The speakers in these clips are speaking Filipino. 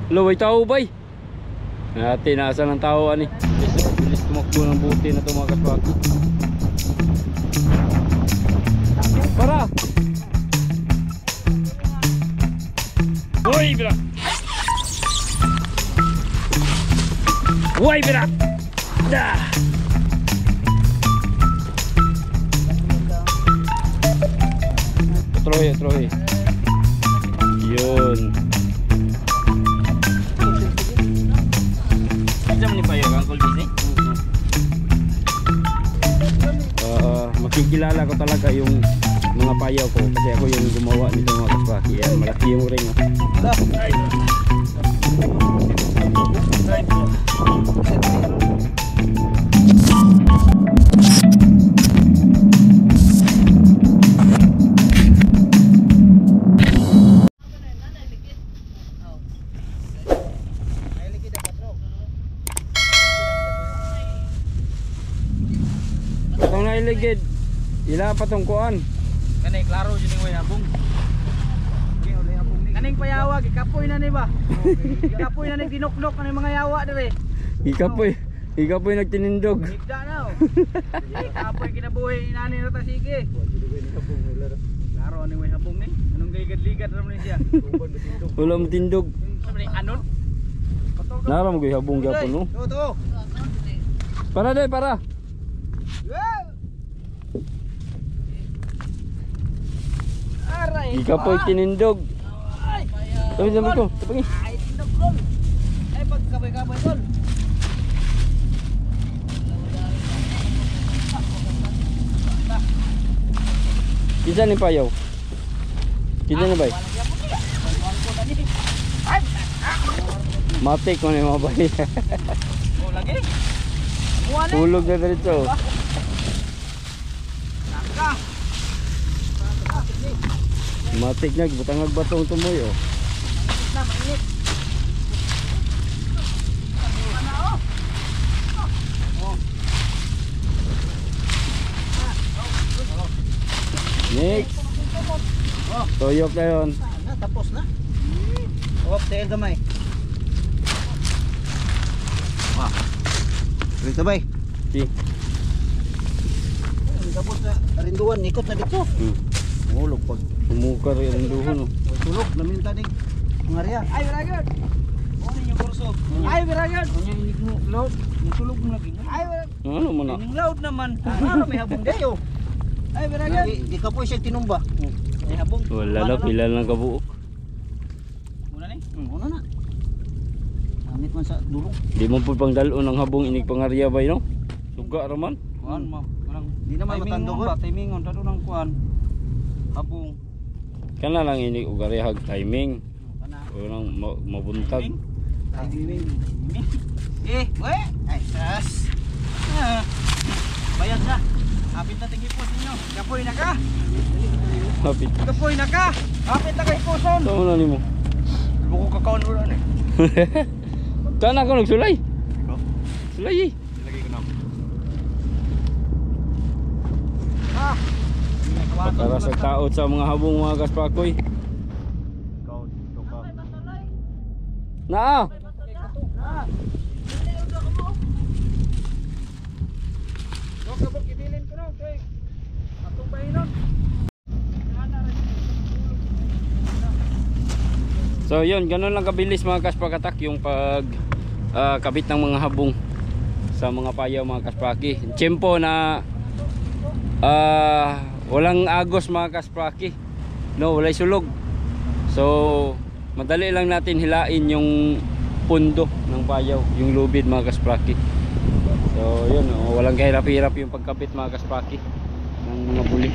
Luway tao bay. Natin nasa ng tao ani. Bilis tumakbo ng buti na ito mga kaswaki. Para. Uy, bira. Uy, bira. Dah. Troy. Yun. Bisa mo ni Payo ang Uncle Disney? Makikilala ko talaga yung mga payaw ko kasi ako yung gumawa nito mga kaswaki. Yan, malaki yung ring. Itong nailigid, ila pa tong kuan. Kanay klaro jud ning way habong. Kaning payawa gikapoy na ni ba? Gikapoy na ning dinokdok kanay mga yawa dire. Ikapoy nagtinindog. Higda na oh. Gikapoy kinabuhi inani ra ta sige. Klaro ning way habong ni. Anong ligad-ligad ra man siya. Ulam tindog. Sabi ni anon? Nara mo gyud habong gyapon no. To. Para dai para. Ikapoy tinindog. Sabi ko, tapos ay tindog tol. Ay pagkabay-kabay tol. Kisa ni payaw. Kisa na bay. Matik mo ni mga bay. Oh lagi. Tulog na diretso. Matik na, butangag batong tumoy oh. Next. Toyok na yun. Tapos na. Oh, tayo gamay. Wah. Dito bay. Si. Tapos na rinduan ikot na dito. Mulog pag umukar yung duhon oh. Tulog naminta ning ngariya. Ay biragad. Mo ninyo kurso. Ay biragad. Unya inig mo load. Tulog mo lagi. Ay ano man na? ning load naman. Ano may habong dayo. Ay biragad. Di ka po siya tinumba. Ay habong. Wala na pila lang kabuok. Muna ni? Muna na. Amit man sa dulong. Di mo pud pangdalo ng habong inig pangarya bay no? Suga raman. Kuan mo. Di naman matandogon. Timingon dado nang kuan. Habong. Kana lang inig og arehag timing. Unang mabuntag. Timing. We. Ay sas. Bayad na. Hapit na tigipos ninyo. Kapoy na ka. Hapit. Kapoy na ka. Hapit na kay puson. Tama na nimo. Buko kakaon ulo ni. Kana ko nagsulay. Sulay. Lagi ko na. Para sa taot sa mga habong mga kaspakoy. Naa. So yun, ganun lang kabilis mga kaspakatak yung pag kabit ng mga habong sa mga payaw mga kaspaki. Tiyempo na walang agos mga kaspaki, no, walay sulog. So madali lang natin hilain yung pundo ng payaw, yung lubid mga kaspaki. So yun, walang kahirap-hirap yung pagkabit mga kaspaki ng mga buli.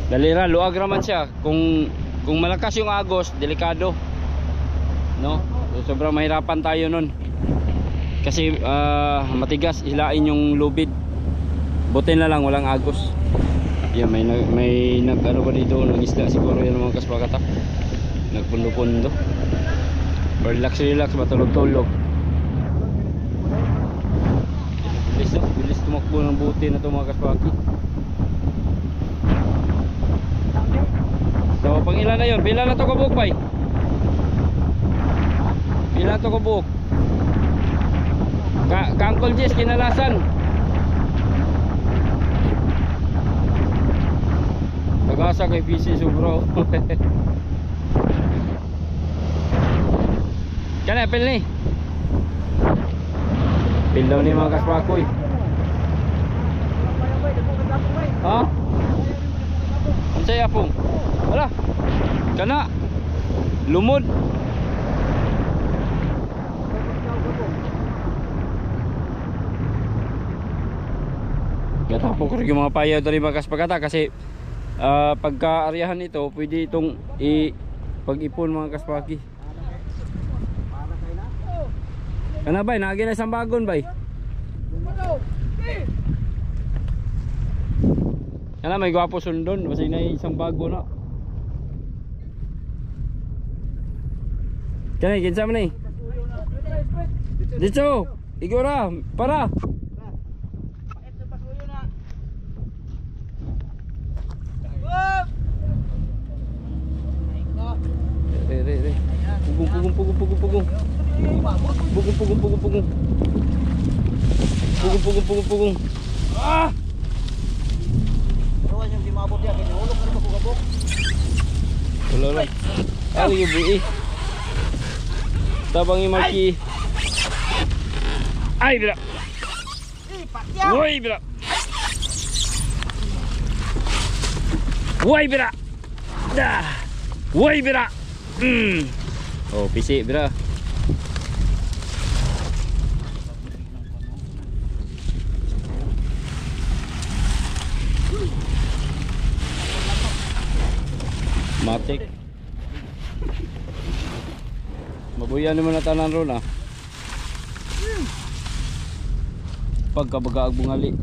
Dali ra, luag raman siya. Kung malakas yung agos, delikado, no? So, sobrang mahirapan tayo nun kasi matigas hilain yung lubid. Butin na lang walang agos. Yan, may ano ba dito, nag-isda siguro yan mga kaspakatak. Nagpundo-pundo. Relax, matulog-tulog. Bilis tumakbo ng buti na ito mga kaspaki. So pang ilan na yun? Pila na ito kabukbay? Pila to ko buok. Kangkol Jess kinalasan. Pag-asa kay PC Subro. Kana pil ni. Pil daw ni mga kaspakoy. Ha? Unsay apong? Wala. Kana. Lumod. Gatapo ko rin yung mga payaw dari mga kaspagata kasi pagka-aryahan ito pwede itong pag-ipon mga kaspaki. Kana bay, nagi na isang bagon bay. Kana may gwapo sundon, kasi na isang bago na. Kana kinsa man ni? Dito, igora, para. Re. Pugong. Pugong. Ah! Kawan yung di maabot yan, kanya ulog na rin kapugabok. Wala. Ali yung bui. Tabang yung maki. Ay, bila. Woy, bila. Woy, bila. Dah. Woy, bila. Oh, pisik, bila. Matik. Mabuyan naman na tanan ron ah. Pagkabagaag bungali.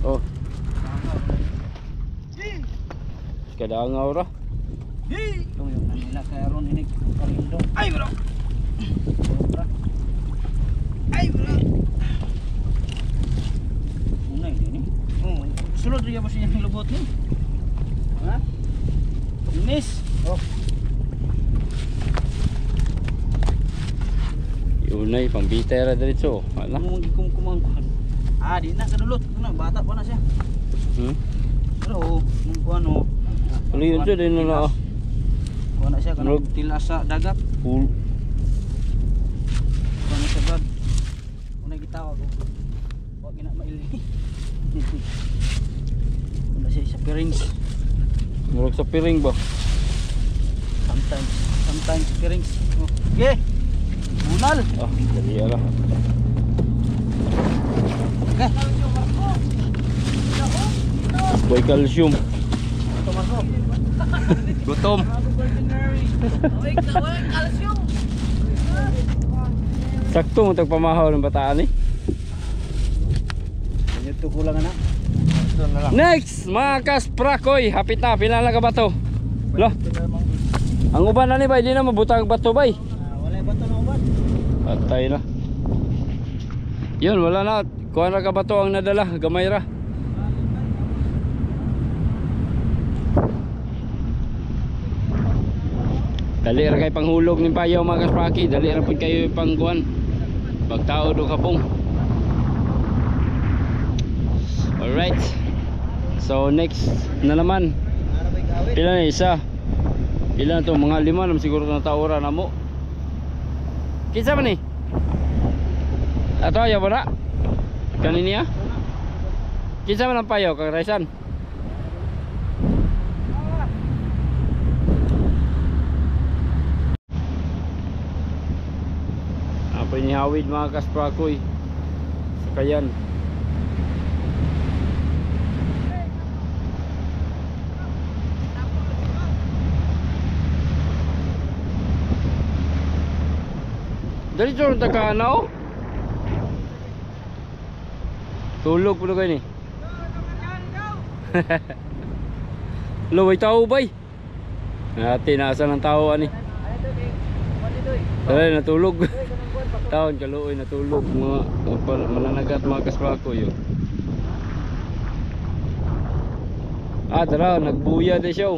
Oh. Kadang ora. Ito yung nanila kaya ron hinig karindo. Ay bro! Ay bro! Unay din eh. Sulod rin ba siya yung lubot ni? Ha? Lunis! Oh. Yunay, pambitay ra diretso. Wala. Kumang. Ah, di na kadulot. Bata pa na siya. Pero kung ano. Ano yun siya din na kuha na siya kanang tila sa dagat. Full. Kuha na siya brad. Unay gitawag ko. Huwag na maili. Wala siya sa pirings. Murag sa piring ba? Sometimes pirings. Okay. Bunal. Ah, dali ara. Okay. Boy calcium. Tomaso. Gutom. Sakto mo tagpamahaw ng bataan eh. Ito kulang na. Ito na lang. Next, mga kasprakoy, hapit na, pila na ka bato. Lo. Ang uban na ni bay, di na mabutang bato bay. Wala ba ito na uban? Patay na. Yun, wala na. Kuha na ka bato ang nadala, gamay ra. Dali ra kay panghulog ni payaw mga kaspraki, dali ra pud kayo pangkuan. Pagtao do kapong. Alright. So next na naman. Pila na isa? Pila na to? Mga 5 naman siguro na taora na mo. Kinsa man ni? Ato ayaw ba na? Kaniniya? Kinsa man ang payaw kag Raisan? Apa ni hawid mga kasprakoy. Sakayan. Dari jor takana oh. Tulog pulo kayo ni. Luway tao bay. Natin nasa ng tao ani. Ay natulog. Taon kaluoy natulog mga mananagat mga kasprakoy yo. Ah tara nagbuya de siya.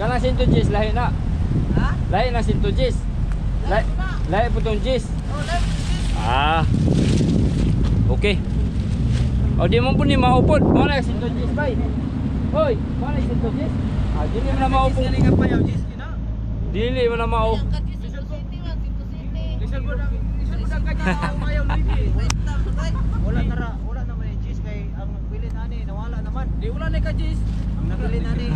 Kanang sinto Jis lahi na. Ha? Lahi na sinto Jis. Lahi po tong Jis. Oh, live Jis. Ah. Okay. O di mo po ni maupod. Mo na sinto Jis bay. Hoy, mo na sinto Jis. Ah, dili mo na maupod. Jis nga pa yaw Jis kina. Dili mo na mau. Lisod mo ang kanya mayaw libi. Wala naman yung Jis kay ang bilin ani nawala naman. Di wala na ka Jis. Ang nabilin ani.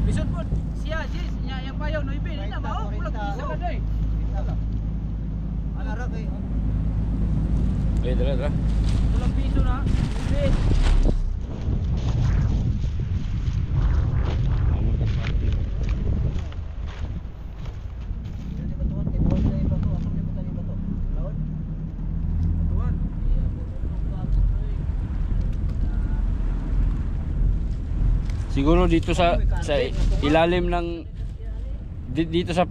Lisod mo siya Jis nya yang payaw no ibi na mao ulag isa ka day. Ana ra kay Eh, dala. ulang piso na. Ibi. Siguro dito sa ilalim ng dito sa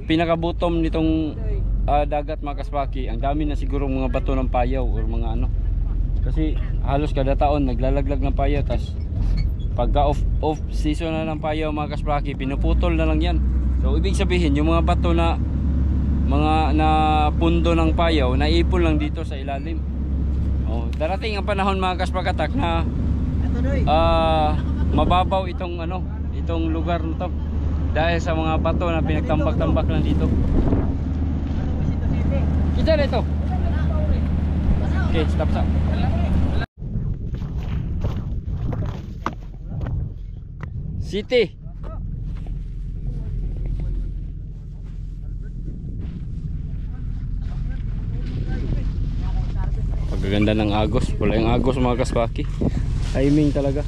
pinakabutom nitong dagat mga kaspaki, ang dami na siguro mga bato ng payaw or mga ano. Kasi halos kada taon naglalaglag ng payaw, tas pagka off season na ng payaw mga kaspaki, pinuputol na lang yan. So ibig sabihin yung mga bato na mga na pundo ng payaw naipon lang dito sa ilalim. Oh, darating ang panahon mga kaspakatak na mababaw itong lugar na to dahil sa mga bato na pinagtambak-tambak lang dito. Kita dito. Okay, stop. City. Pagaganda ng agos, wala yung agos mga kaspaki. Timing talaga.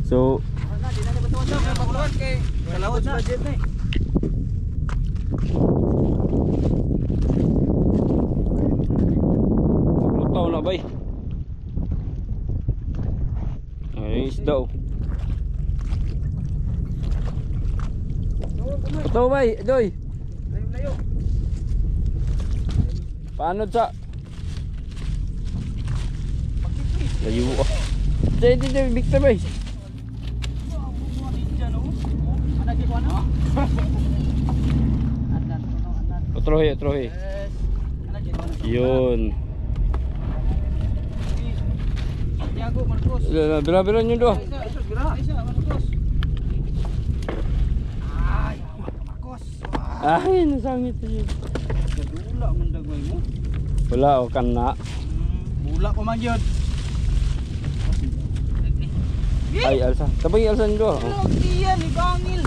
So, lutaw na bay. Ay, isda oh. Ito bay, doy. Paano sa? Layo oh. Jadi Victor bay. Trohe. Yun. Tiago Marcos. Bira-bira nyo do. Isa Marcos. Ay, Marcos. Ay, nasangit yun. Kadula man dagway mo. Wala o kana. Bula ko man yun. Ay, alsa. Tabay alsa nyo do. Ano diyan ni Bangil?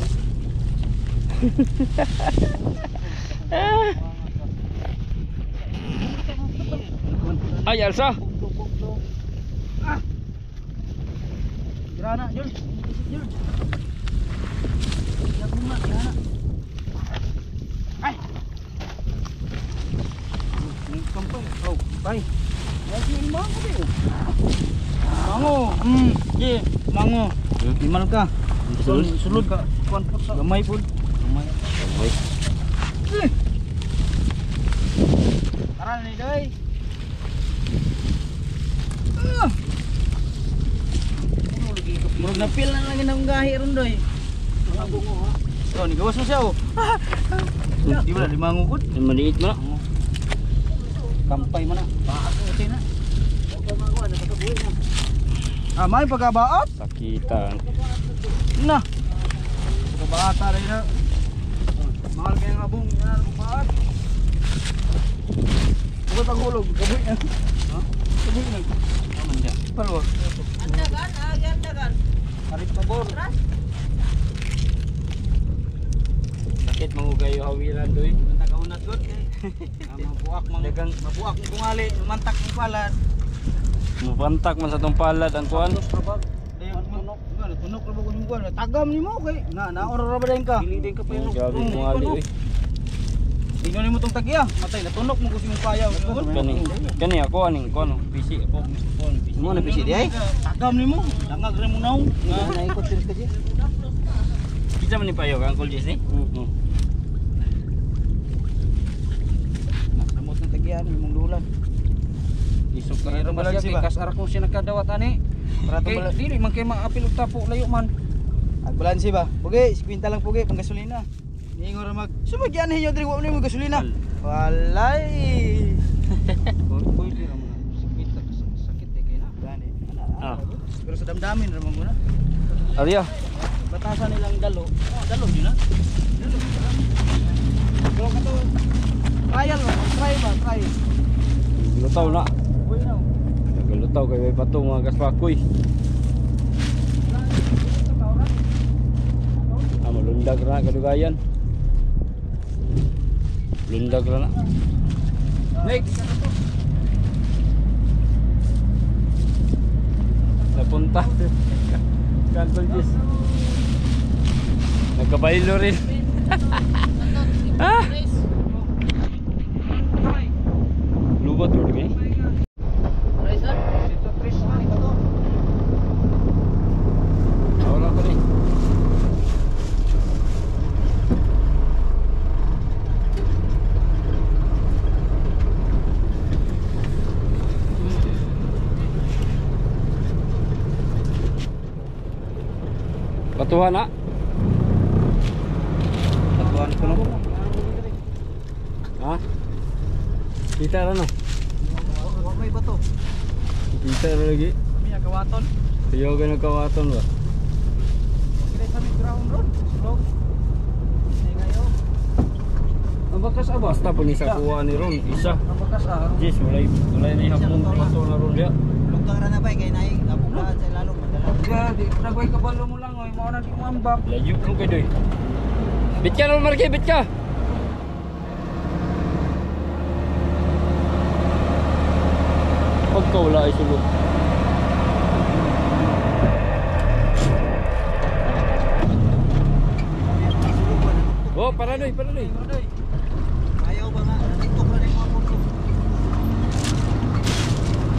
Ay, alsa. Ah. Grana, Jul. Ya bunga, grana. Ay. Ni kampay. Oh, bay. Lagi mango be. Mango. Ye, mango. Limal ka. Sulod ka. Kuan pud sa gamay pud. Gamay. Tara ni day. Murag na feel na lang inang gahi ron doy. So ni gawas mo siya oh. Di ba limango pud? Maliit mo na. Kampay man na. Baak ko tay na. Magawa na katabuhi na. Ah, may pagkabaot? Sakitan. Na. Pagkabaata rin na. Mahal kayo nga bong. Yan, pagkabaat. Bukot ang hulog. Kabuhi na. Ha? Kabuhi na. Naman dyan. Palwa. Andagan. Harit pabor. Sakit mangugayo hawiran doy. Nakaunat good. Mabuak mong bungali. Mantak ng palad. Mabantak man sa tong palad ang kuan. Tunok na ba kung kuan? Tagam ni mo kay. Naora ra ba dayon ka? Dili ka pa yun. Grabe mo ali oy. Tingnan ni mo tong tagiya. Matay na tunok mo gusto mong payaw. Kani ako aning kuan PC ako. Mo na pisi di ay. Tagam ni mo. Dangag ra mo naw. Nga naikot din ka di. Kita man ni payo ka Uncle Jesse. Samot ng tagiya ni mong dulan. Isok Pero balag si kas ara ko siya nakadawat ani. Para to balag dili man kay maapil og tapo layo man. Balansi ba? Pugi, 50 lang pugi pang gasolina. Ningo ra mag. Sumagyan niyo diri wa mo gasolina. Walay. Pwede ra mo. Sakit kay na. Gani. Ah. Pero sa damdamin ra mo muna. Ariya. Batasan nilang dalo. Dalo yun na. Dalo. Pero kato. Trial mo, try. Lutaw na. Uy na. Nagalutaw kay may pato mga kaspakoy. Malundag na kadugayan. Lundag na. Next. Napunta. Cancel Jis. Nagkabaylo rin. Ah! Lubat bro kay. Ito Chris man ito to. Wala ko rin. Patuhan na. Tatuan ko no. Ha? Kita ra no. Wa may bato. Kita ra lagi. Kami ang kawaton. Tuyo ka nagkawaton ba? Kila sa may ground road. Slow. Ngayo. Ang bakas aba. Basta po ni sa kuha ni Ron. Isa. Ang bakas Jis, walay na ihapon pato na Ron ya. Lugang ra na ba kay naik nabugaan sa lalong madala. Di nagway kabalo mo lang oy, mao na di mo ambak. Layo ron kay doy. Bit ka Ron Marky, bit ka. Pagka wala ay sulod. Oh, para doy. Ayaw ba nga TikTok ra ni mo ako.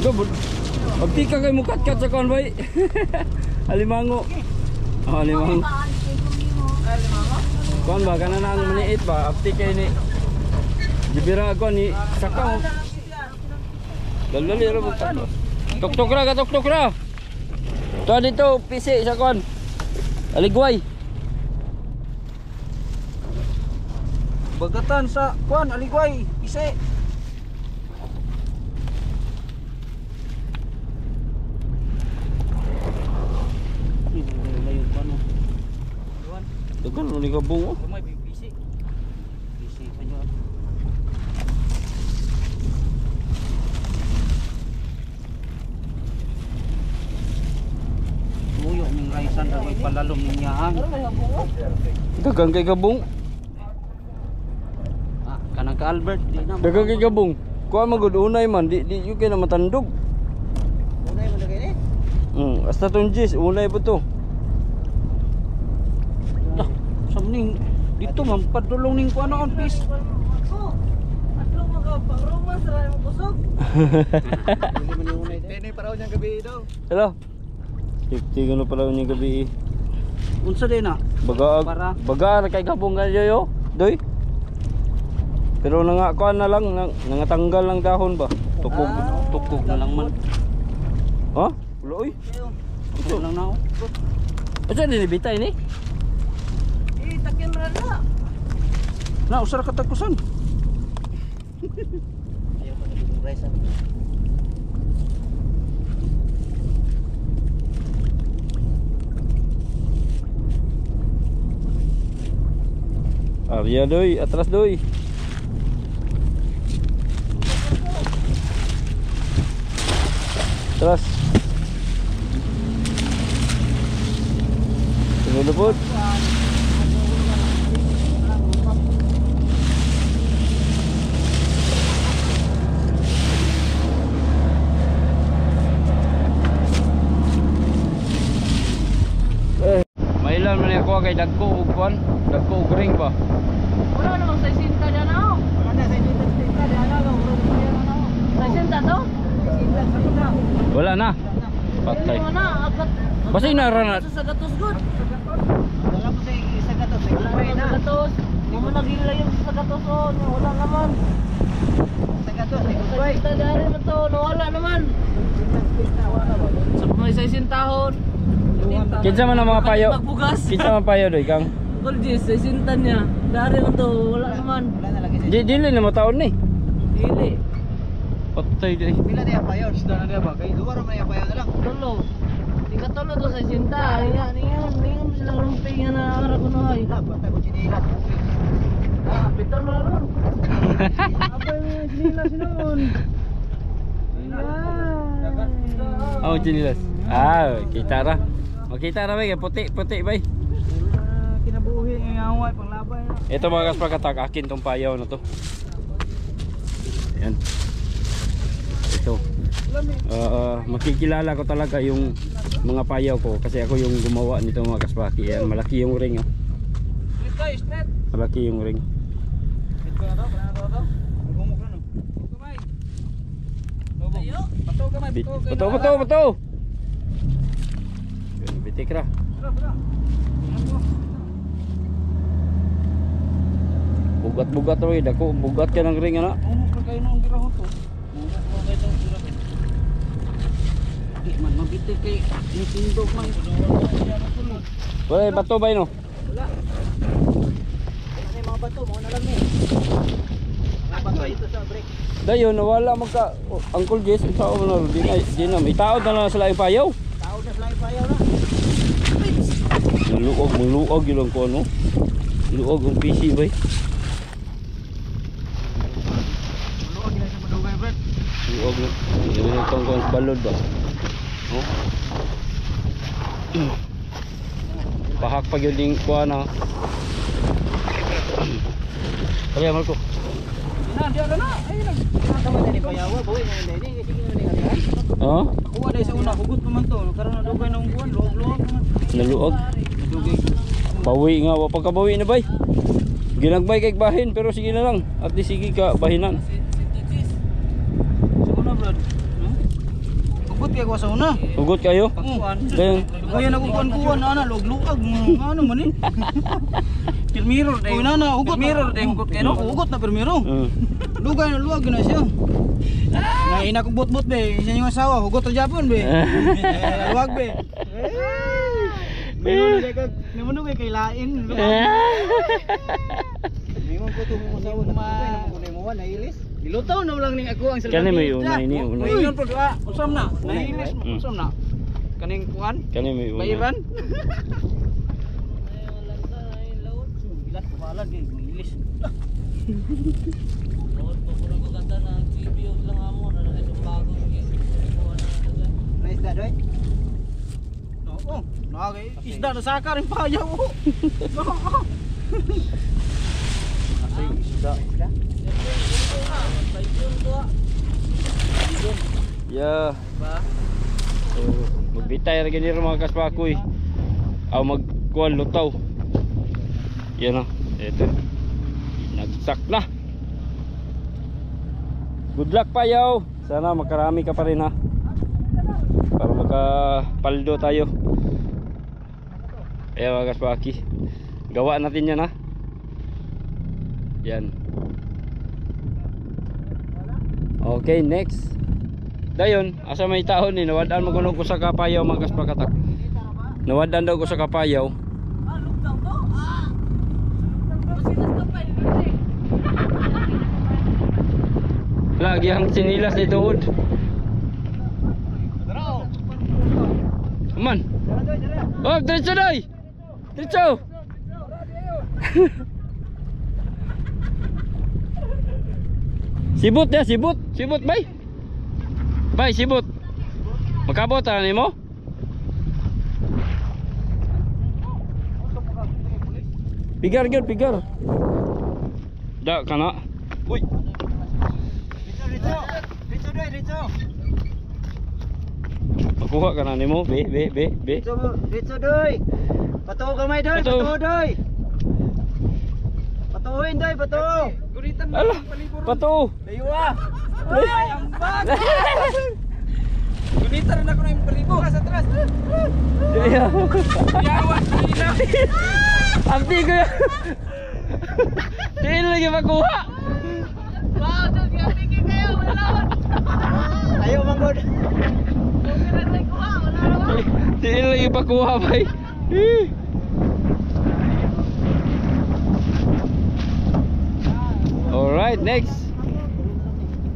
Gabon. Pagti ka kay mukat-kat sa konvoy. Alimango. Oh, alimango. Kon ba kana na ang maniit ba? Apti kay ni Gibira ko ni sakaw. Dalali ra mo ta. Tok-tok ra. To dito pisi sa kon. Aligway. Bagatan sa kuan aligway, ise. Layo pa no. Kuan, Dagan ni kabung. lumay bisi. Bisi pa nyo. Muyo ning raisan ra may palalom ning yaang. Dagan kay kabung. Ah, kanang ka Albert di na. Dagan kay kabung. Kuha magud unay man di yung kay na matandog. Unay man lagay ni. Hasta tong Jis, unay po to. Lah, samning dito man padulong ning kuan on pis. Dene paraw niyang gabi daw. Hello. 50 gano pala yung gabi. Unsa din na? Baga kay kabung kanyo yo. Doy. Pero kuan na lang nangatanggal ng dahon ba? Tukog na lang man. Ha? Wala oy. Ito lang na. Asa din bitay ni? Takyan ra na. Na usar ka tagkusan. Ayaw pa naging rice. Arya doy, atras doy. Atras. Lulubot. Mailan man ako kay dagko ug kuan, dagko ug ring ba? Wala namang 60 dyan ako. Wala na sa inyo to? Wala na. Patay. Wala na, agad. Basta inaranat. Sa gatos good. Wala mo sa isa ka to, sa Wala kumpay naman na. sa gatos. Hindi mo nagila yung sa gatos o. Wala naman. Sa gato, sa Sa kumpay. 60 dyan naman to. Nawala naman. Wala ba? Sa may 60 tahon. Kinsa man ang mga payo? Magbugas. Kinsa man payo doy kang? Kulgis, 60 niya. Dari mo to, wala naman. Wala na lagi sa Dili na mo taon ni. Dili. Patay doy. Pila na yung payaw? Isda na diya ba? Kay luwar man yung payaw na lang. Tulo. Tingkat tulo to sa 60. Ningan mo sila rumpingan na ara ko na ay. Patay ko sinilap. Ah, pitan mo ron. Abay mo sinila sinon. Oh, chinilas. Ah, kita ra. Makita ra bay puti bay. Kinabuhi ng away panglabay na. Ito mga kaspakatak, akin tong payaw na to. Ayan. Ito. Makikilala ko talaga yung mga payaw ko kasi ako yung gumawa nito mga kaspaki. Ayan, malaki yung ring. Oh. Malaki yung ring. Bato. Yun, bitik ra. Bugat-bugat ro dako, bugat ka ng ring ana. Kayo nung girahon to. Di man mabitik kay nitindog man. Wala bato bay no. Wala. Kasi mga bato mo na lang ni. Mga bato ito sa break. Dayon nawala magka Uncle Jess, tao na ro di na may tao na lang sila ipayaw. Tao na slide payaw na. Muluog yun ko ano. Luog ang PC bay. Luog gina sa madugay break. Luog no. Yung tongkong balod ba. Oh. Pahak pag yun ding kuha na. Kaya Marco. Diyan na. Ay nag. Tama na ni payaw, boy na ni kasi gina ni kalian. Oh? Kuha dai sa una hugot pa man to. Karon na dugay nang buwan, luog-luog man. Naluog. Dugay. Bawi nga wa pagkabawi na bay. Ginagbay kay bahin pero sige na lang. At least sige ka bahinan. Sa una brad. Hugot kay ko sa una. Hugot kayo? Pagkuan. Dayon. Kaya nakukuan-kuan ana log-luag ano man ni. Pirmiro day. Una na hugot. Pirmiro day hugot kay no. Hugot na pirmiro. Lugay na luwag na siya. Na ina ko bot-bot be, isa yung asawa, hugot ra Japon be. Luwag be. Naman kay lain. Mingon ko tong asawa na kay mo na ilis. Ilutaw na lang ning ako ang salita. Kani may una ini una. Mingon po usam na. Nailis mo usam na. Kaning kuan? Kani may una. Bayiran? Ilat ko bala di ilis. Isda doy? Oo, nagay isda na saka rin payaw. Nasay isda. Yeah. So, magbitay ra gini mga kaspakoy. Aw magkuan lutaw. Yan na. Ito. Nagsak na. Good luck payaw. Sana makarami ka pa rin ha. Para makapaldo tayo. Ayan mga kaspaki. Gawa natin yan ha. Yan. Okay, next. Dayon, asa may taon ni nawadan mo kuno ko sa kapayaw mga kaspakatak. Nawadan daw ko sa kapayaw. Lagi ang sinilas ni tuod. Man. Oh, diretso dai. Diretso. Sibut ya, sibut. Sibut bay. Bay, sibut. Makabot ta nimo? Pigar gyud, pigar. Da kana. Uy. Dito. Makuha ka na nimo, be. Dito doy. Patuo gamay doy, Patuo. patuo doy. Patuoin doy, patuo. Guritan mo Ala, pato. Layo ah. Ay, ambag. Gunitan na ako na yung palibo. Atras. Daya. Yawa, ina. Amti ko. Dili lagi makuha. Wow, dyan, tingin kayo, wala. Ayaw manggod. Kung kira tayo kuha, Sige pa kuha bay. Alright, next.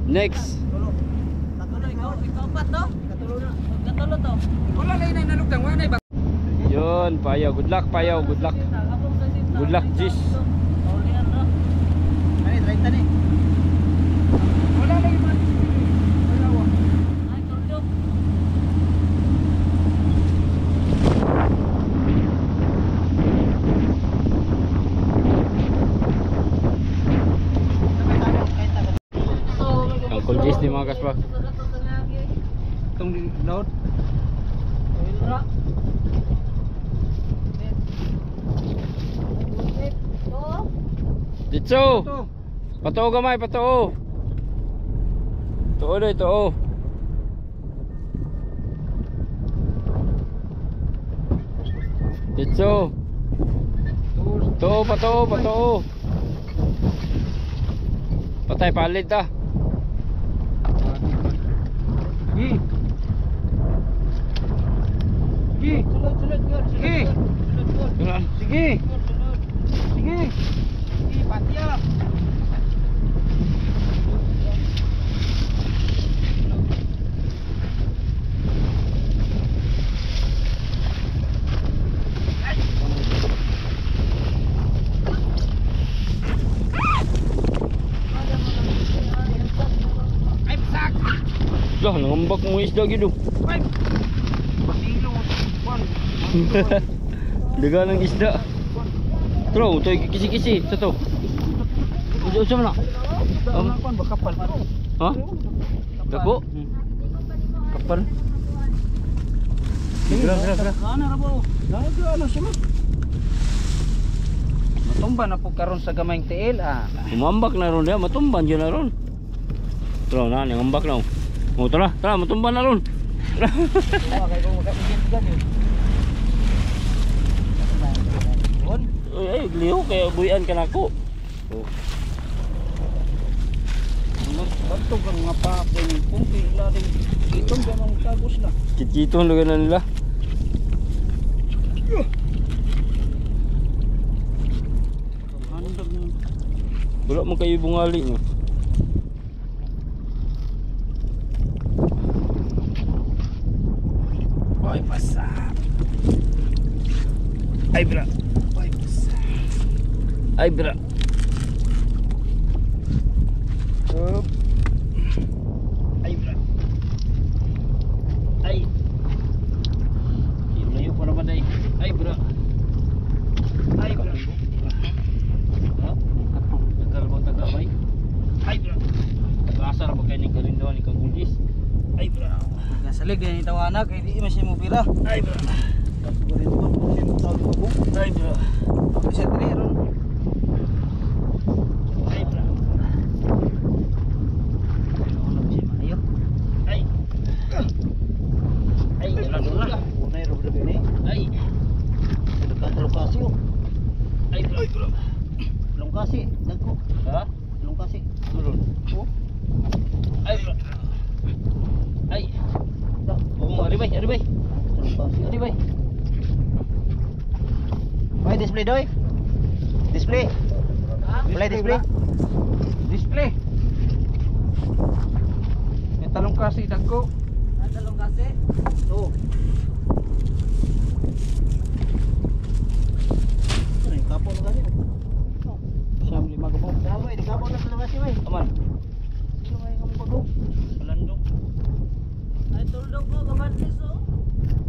Next. Ikaw pa to? Katulo to. Wala lay na nalugdang wala ba? Yun, payaw. Good luck, payaw. Good luck. Good luck, Jis. Ani 30 ni. Wala lay man. Wala. Ay, tuldok. Uncle Jis ni mga kaspak. Tong laut. Ditso. To. Patoo gamay, patoo. Tuo doy, tuo. Ditso. Tuo, patoo, patoo. Patay palit ta. Gi. Gi. Sulod girl. Sige. Tunan. Sige. Sige. Sige patya. Ay sak. Lah, nangambak mo isda gitu. Ay. Pasilo. Kwan. Daga ng isda. Tro, toy kisi-kisi sa to. Usa man na. Kwan ba kapal? Ha? Dako. Kapal. Gra. Ana ra ba? Naga ano siya mo? Matumba na po karon sa gamayng tiil ah. Umambak na ron dia, matumban dyan na ron. Tro, na nangambak na. Oh, tara, matumban na ron. Kay ko magkapigit gan yun. Ay, liho kaya buyan ka nako. Oh. Bato kang nga pa yung pumpi lading itong gamang tagos na. Kit-kiton lugar na nila. Handag ng Wala mo kayo bungali mo. Ay pasa. Ay bra. Ay pasa. Ay, bra. Up. Ay bra. Ay. Layo pa naman day. Ay, bra. Ay bra. Ha? Tagal mo taga bay. Ay bra. Asar ba kayo ni karindawan ni Kagudis? Ay bra. Nasalig din itawana kay di man siya mo pira. Ay bra. Ay bra. Bisa tiri ron. Ay bra. Ano si Mayo? Ay. Ay, dala. Unay ro bro ni. Ay. Dekat lokasi oh. Ay bra. Lokasi dagko. Ha? Lokasi. Tulon. Oh. Ay, bra. Ay. Oh, ari bay. Lokasi. Ari bay. May display doy. Display. Play display. Display. May talong kasi dagko. Talong kasi. Oo. Ano yung kapo na kasi? Siyam lima ko po. Daway, di kapo na talong kasi may. Aman. Ano nga yung bago? Kalandong. Ay, tuldok ko, kamadlis oh.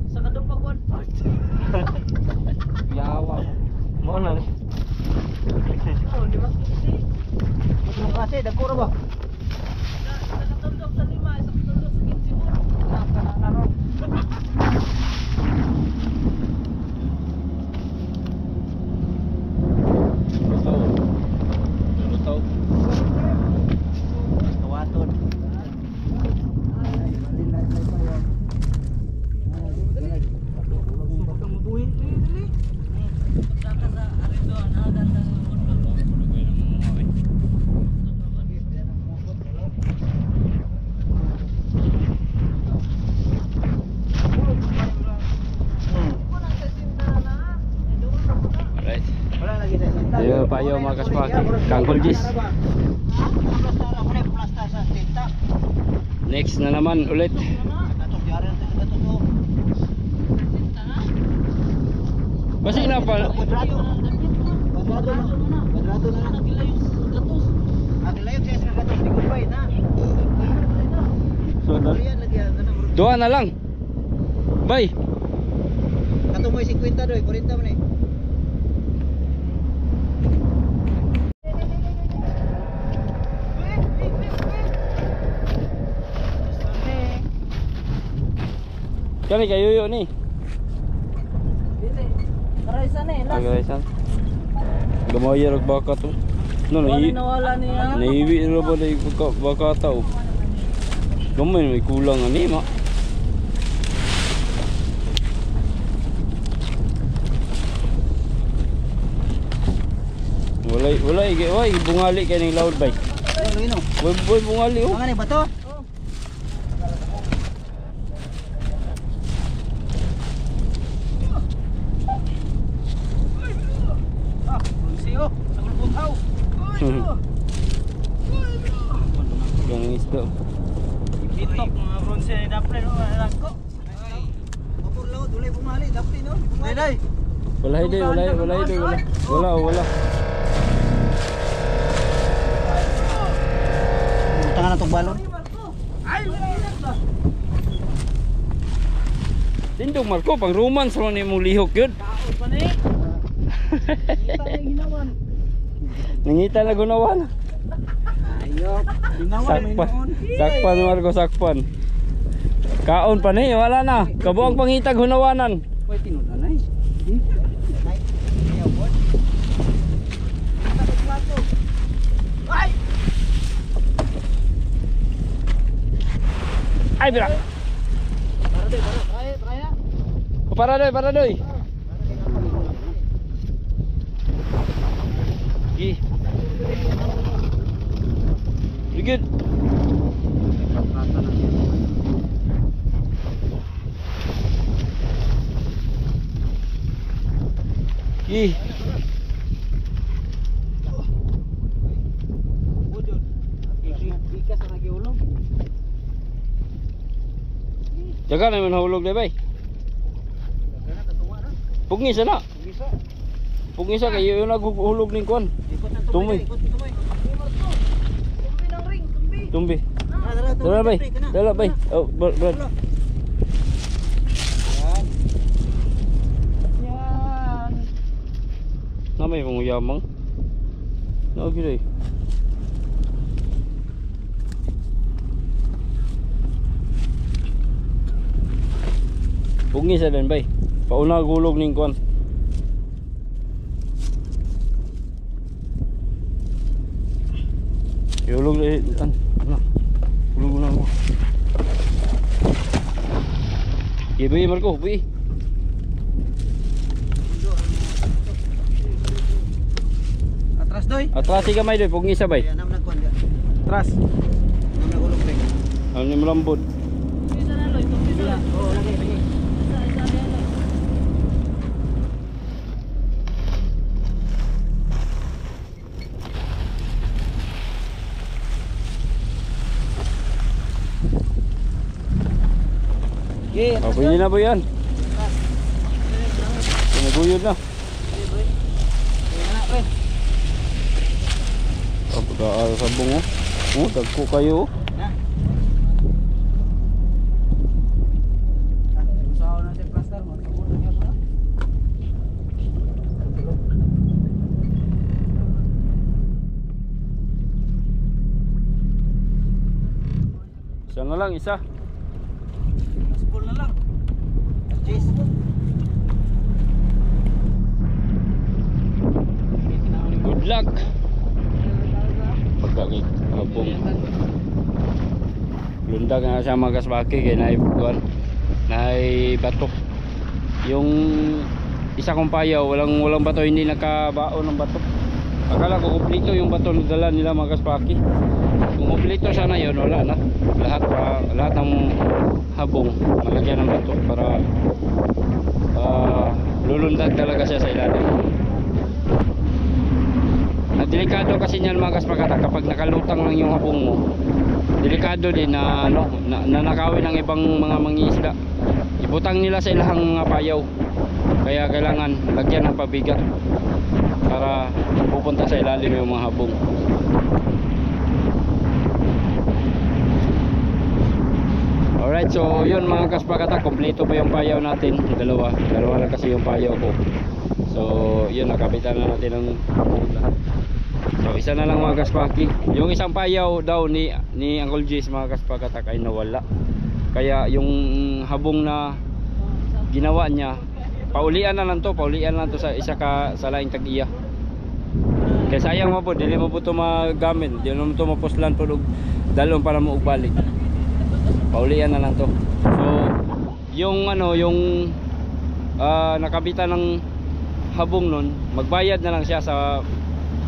Sa kadupag 1 part. Yawa. Mo na ni. Oh, di ba kisi? Talong kasi, dagko na ba? Sa katundok sa 5, sa katundok sa 15 mo. Naro. Lutaw. mga kaspaki. Kangkol Jis. Next na naman ulit. Basi na pa. Kwadrado na. Nagilayog siya sa gatos. Di ko ba na. So, Yan lagi ang ganang bro. dua na lang. Bay. Katong mo'y 50 doy, 40 man eh. Kani kayo yo ni. Karaysan eh, last. Agresan. Gamaya rag baka to. No, Wala nai nawala niya. naiwi ra ba dai baka tao. Gamay may kulang ani ma. Wala bungali kay ning loud bike. Ano yun oh? Boy bungali oh. Mga ni bato? Ah, siyo. Sa gulbutaw. Yang isda. Bitok mga bronze ni daple no, anak ko. Mapur laut, ulay bumali, daple no. Bumali. Wala ide. Wala. Tangan na tong balon. Tindog Marco pang romance ron ni mo lihok yun. Nangita na gunawan. Ayok, Sakpan Marco sakpan. Kaon pa ni wala na. Kabuang pangitag hunawanan. Koy tinud anay. Ay bira. Para doy. Gi. Good. Gi. Jaga naman hulog deh bay. Pugngis na. Pugngis kayo yung naghulog ning kuan. Tumoy. Tumbi. Dala bay. Oh, Brad. Yan. Namay mong yamang. No gid. Pugngis sa din bay. Pauna gulog ning kuan. Yulog ano. Gulog na ako. Ibi Marco, bi. Atras doy. Atras si kamay doy pugngis sa bay. Nam nagkuan dia. Atras. Nam nagulog doy. Ano ni malambot. Oh, lagi. Oh, pwede na ba yan? Pinaguyod na. Oh, pagkaara sa bungo. Oh, dagko kayo. Isa na lang, isa. Spool na lang. Cheese. Good luck. Pagkakit hapong lundag na sa mga kasbaki kaya naay batok. Yung isa kong payaw walang bato, hindi nakabaon ng batok. Akala ko kumpleto yung bato na dala nila mga kasbaki. Kung kumpleto sana yun, wala na. Lahat ng habong malagyan ng bato para lulundag talaga siya sa ilalim. delikado kasi niyan mga kaspakata, kapag nakalutang lang yung habong mo, delikado din na ano, nanakawin ng ibang mga mangingisda. Ibutang nila sa ilahang mga payaw. Kaya kailangan lagyan ng pabigat para pupunta sa ilalim yung mga habong. Alright, so yun mga kaspakata, kompleto pa yung payaw natin. Dalawa lang kasi yung payaw ko. So yun, nakabitan na natin ng habong lahat. So isa na lang mga kaspaki. Yung isang payaw daw ni Uncle Jis mga kaspakata ay nawala. Kaya yung habong na ginawa niya, paulian lang to sa isa ka sa laing tag-iya. Kaya sayang mo po, dili mo po ito magamit, dili mo ito mapuslan po dalon para mo ugbalik. Paulian na lang to. So yung ano, yung nakabitan ng habong nun, magbayad na lang siya sa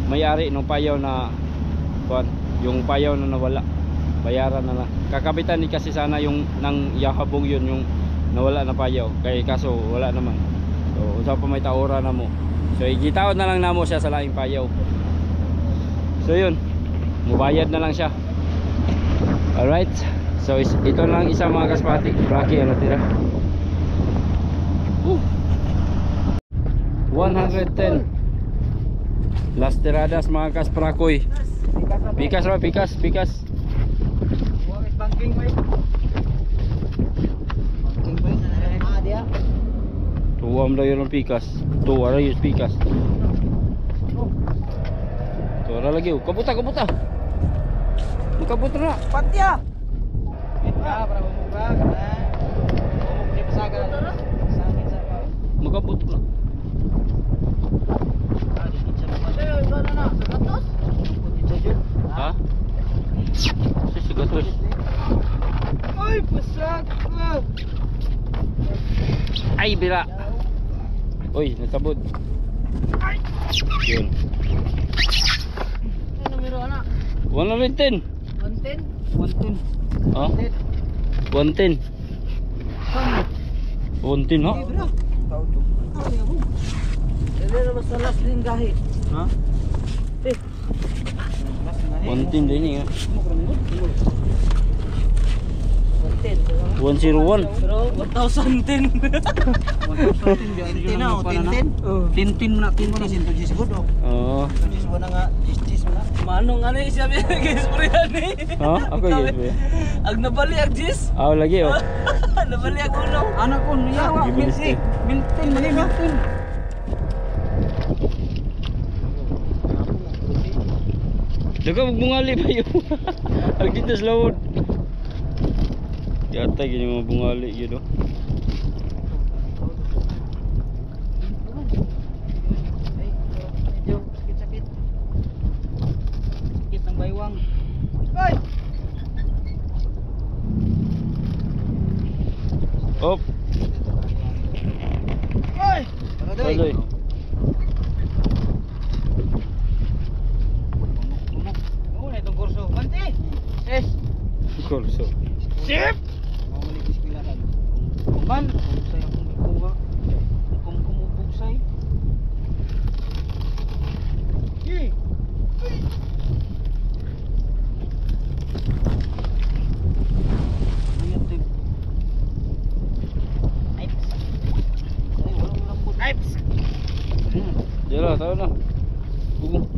may-ari ng payaw na yung payaw na nawala. Bayaran na lang. Kakabitan ni kasi sana yung nang yahabong yun, yung nawala na payaw. Kaya kaso wala naman. So usap pa may taora na mo. So igitaon na lang namo siya sa laing payaw. So yun, mubayad na lang siya. Alright. So ito lang isa mga kaspati. Rocky ano tira? 110. Las tiradas mga kasprakoy. Pikas ra, pikas. Banking boy. Banking boy. Dia. Tuwam daw yun ang pikas. Tuwa ra yung pikas. Tuwa ra lagi. Kabuta. Kabuta na. Patya. Para mamuga. Di pasaga. Sangit sa pa. Magkabuta na. Ha? Sisigatos. Ay, pasag. Ay, bila. Uy, nasabod. Yun. Ano numero anak? 110. 110? 110. Ha? 110. 110 ha? Dili na basta last din gahi. Ha? 110 din eh. 110. 101. Pero 1,010. 10 na, 10 na, 10 na sinto jis good oh. Oo. Jis wala nga, jis wala. Manong ano yung sabi guys Brian Ha? Ako yes be. Ag nabali ag jis. Aw lagi oh. Nabali ag ulo. Anak ko niya, Gibilis eh. Milton, Milton. Daga bungali pa yun. Ang dito sa lawod. Yata gini mga bungali yun oh. Medyo sakit-sakit. Sakit ng baywang. Ay! Op. Ay! Tuloy. Oo, na itong kurso. Manti! Yes! Kurso. Sip! Mamuli ispilahan. Man, bugsay akong ikuha. Kung kumubugsay. Yee! Jala, tahu na. Bugong.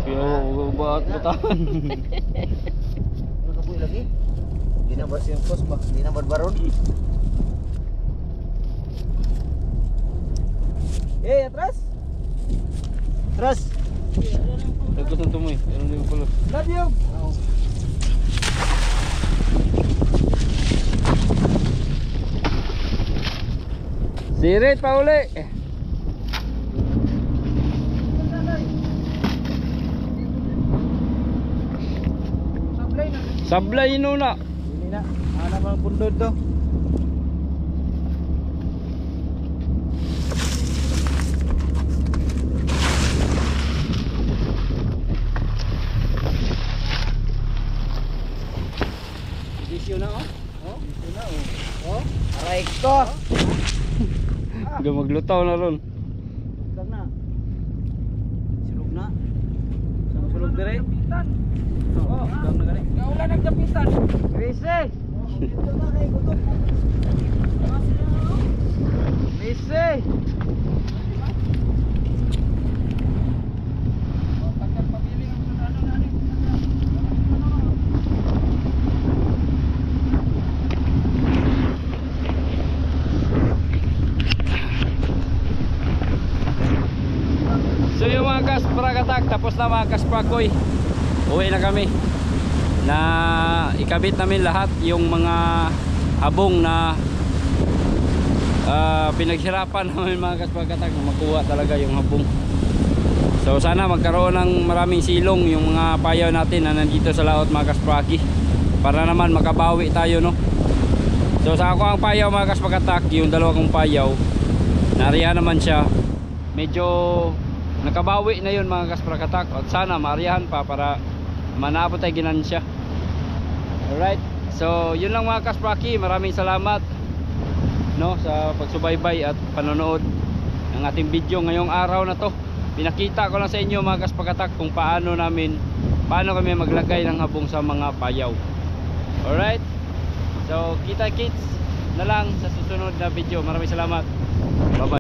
Kaya ba't batahan? Ano ka po lagi? Hindi na ba siyang post ba? Hindi na barbaron? Atras! Atras! Lagos na tumoy. Ano na yung pala? Love you! Sirit pa uli. Sablay na. Sablay inuna. Hindi na. Ano naman ang pundod to? Edisyon na oh. Oh? Edisyon na oh. Oh? Aray ko! Maglutaw na ron. Sulog na. Sulog na. Sulog dire. Oo, sulog na gani. Nga wala nagdapitan. Rese. Dito na kay gutok. Rese. So yung mga kasprakatak, tapos na mga kasprakoy. Uwi na kami. Na ikabit namin lahat yung mga habong na pinaghirapan namin mga kasprakatak na makuha talaga yung habong. So sana magkaroon ng maraming silong yung mga payaw natin na nandito sa laot mga kaspraki, para naman makabawi tayo, no. So sa ako ang payaw mga kasprakatak, yung dalawa kong payaw, nariyan naman siya. Medyo nakabawi na yun mga kasprakatak, at sana maarihan pa para manabot tayo ginansya. Alright, so yun lang mga kaspraki. Maraming salamat, no, sa pagsubaybay at panonood ng ating video ngayong araw na to. Pinakita ko lang sa inyo mga kasprakatak kung paano kami maglagay ng habong sa mga payaw. Alright, so kita kits na lang sa susunod na video. Maraming salamat, bye bye.